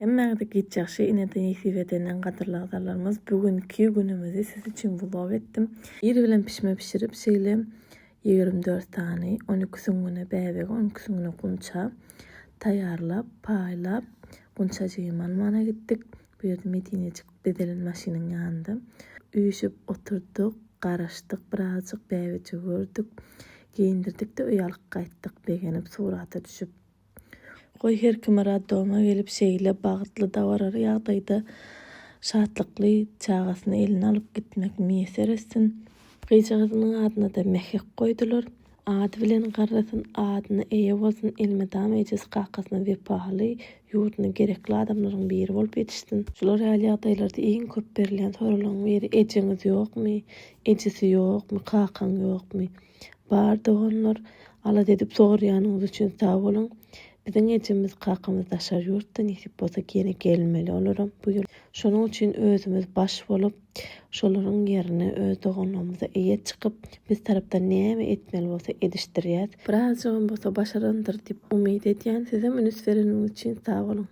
Emmäde gitjekşi ineden ýesip edenden gadyrly agzarlarymyz, bugünkü günümizi siz üçin vlog etdim. Bir bilen pişme pişirip şeýle 24 tany 12-süňe bäbege 12-süňe gunça taýýarlap, paýlap gunçajygymy almana gitdik. Bu ýerde Medinejik dedelerin maşynyň ýanynda. Üýüşüp oturduk, garaşdyk, birazjyk bäbije gördük. Giyindirdik de öýe alyp gaýtdyk, begenip surata düşüp. Goý her kim doma gelip şeýle bagtly da barar ýagdaýda şatlykly çagasyny eline alyp gitmek meýser etsin. Gyjygynyň adyna da Mehek goýdular. Ady bilen garrasyn, adyny eýe bolsun, elmedam ejes gakasyna wepaly, ýurduny gerekli adamlaryň biri bolup ýetişsin. Şular ýaly ýagdaýlarda iň köp berilen soralyň biri ejeňiz ýokmy, ejesi ýokmy, kakan ýokmy? Bar doganlar, ala dedip soraýanyňyz üçin sag bolun. Biziň ejemiz kakamyz daşar ýurtdan ýetip bolsa gene gelmeli olaram bu ýyl. Şonuň üçin özümiz baş bolup, şolaryň ýerine öz doganlarymyza eýe çykyp, biz tarapdan näme etmeli bolsa edişdirýäs. Birazjygam bolsa başarandyr dip umyt edýän. Sizem üns bereniň üçin sag bolun.